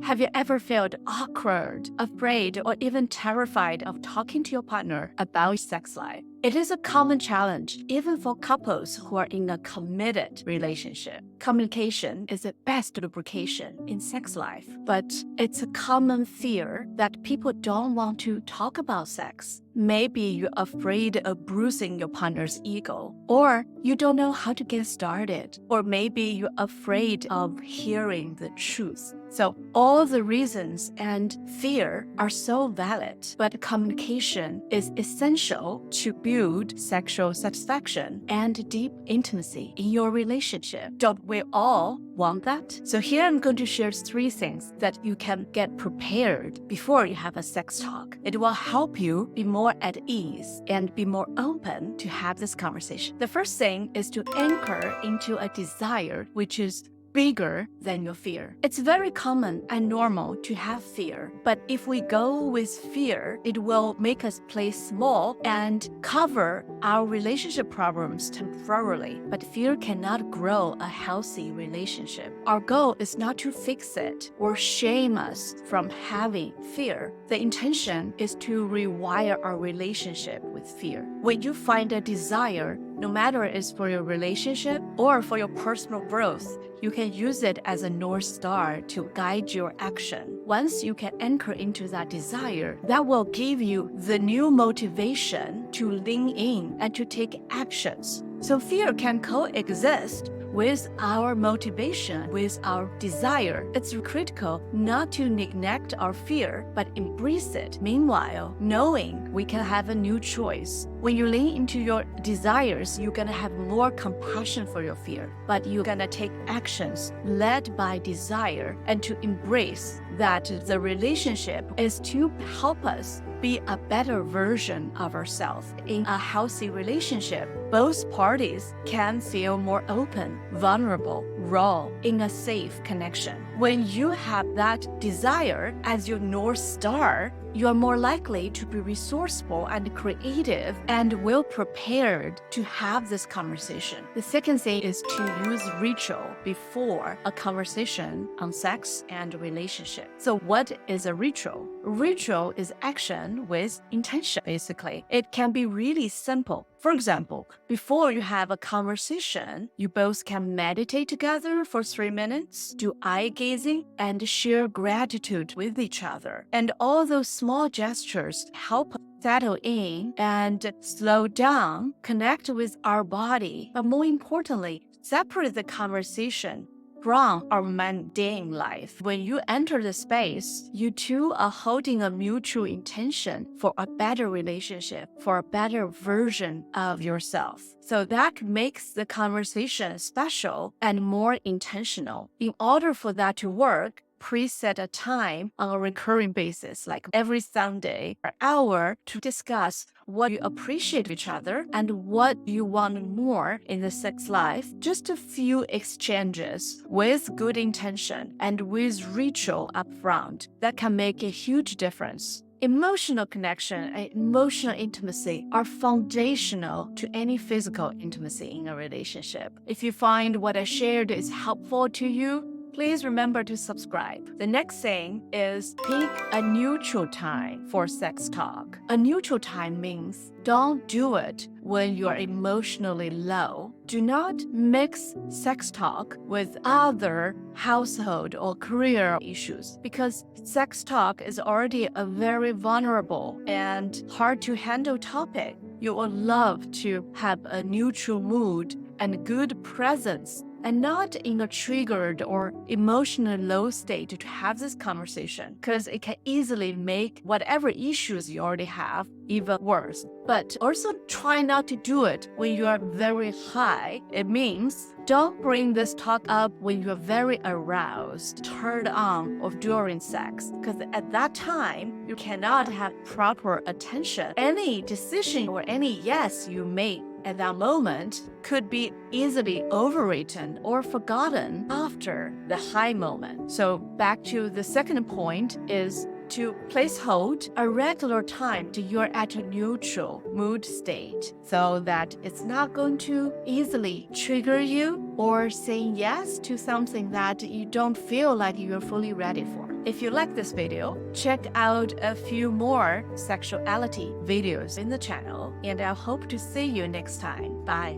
Have you ever felt awkward, afraid, or even terrified of talking to your partner about sex life? It is a common challenge, even for couples who are in a committed relationship. Communication is the best lubrication in sex life, but it's a common fear that people don't want to talk about sex. Maybe you're afraid of bruising your partner's ego, or you don't know how to get started, or maybe you're afraid of hearing the truth. So all the reasons and fear are so valid, but communication is essential to build sexual satisfaction and deep intimacy in your relationship. Don't we all want that? So here I'm going to share 3 things that you can get prepared before you have a sex talk. It will help you be more at ease and be more open to have this conversation. The first thing is to anchor into a desire which is bigger than your fear. It's very common and normal to have fear, but if we go with fear, it will make us play small and cover our relationship problems temporarily. But fear cannot grow a healthy relationship. Our goal is not to fix it or shame us from having fear. The intention is to rewire our relationship with fear. When you find a desire, no matter it's for your relationship or for your personal growth, you can use it as a North Star to guide your action. Once you can anchor into that desire, that will give you the new motivation to lean in and to take actions. So fear can coexist with our motivation, with our desire. It's critical not to neglect our fear, but embrace it. Meanwhile, knowing we can have a new choice. When you lean into your desires, you're gonna have more compassion for your fear, but you're gonna take actions led by desire and to embrace that the relationship is to help us be a better version of ourselves. In a healthy relationship, both parties can feel more open, vulnerable, raw, in a safe connection. When you have that desire as your North Star, you are more likely to be resourceful and creative and well prepared to have this conversation. The second thing is to use ritual before a conversation on sex and relationship. So what is a ritual? Ritual is action with intention, basically. It can be really simple. For example, before you have a conversation, you both can meditate together for 3 minutes, do eye gazing, and share gratitude with each other. And all those small gestures help us settle in and slow down, connect with our body, but more importantly, separate the conversation from our mundane life. When you enter the space, you two are holding a mutual intention for a better relationship, for a better version of yourself. So that makes the conversation special and more intentional. In order for that to work, preset a time on a recurring basis, like every Sunday or hour, to discuss what you appreciate each other and what you want more in the sex life. Just a few exchanges with good intention and with ritual up front that can make a huge difference. Emotional connection and emotional intimacy are foundational to any physical intimacy in a relationship. If you find what I shared is helpful to you, please remember to subscribe. The next thing is pick a neutral time for sex talk. A neutral time means don't do it when you are emotionally low. Do not mix sex talk with other household or career issues, because sex talk is already a very vulnerable and hard to handle topic. You would love to have a neutral mood and good presence, and not in a triggered or emotionally low state to have this conversation, because it can easily make whatever issues you already have even worse. But also try not to do it when you are very high. It means don't bring this talk up when you are very aroused, turned on, or during sex, because at that time, you cannot have proper attention. Any decision or any yes you make at that moment could be easily overwritten or forgotten after the high moment. So back to the second point is to place hold a regular time till you're at a neutral mood state, so that it's not going to easily trigger you or saying yes to something that you don't feel like you're fully ready for. If you like this video, check out a few more sexuality videos in the channel, and I hope to see you next time. Bye.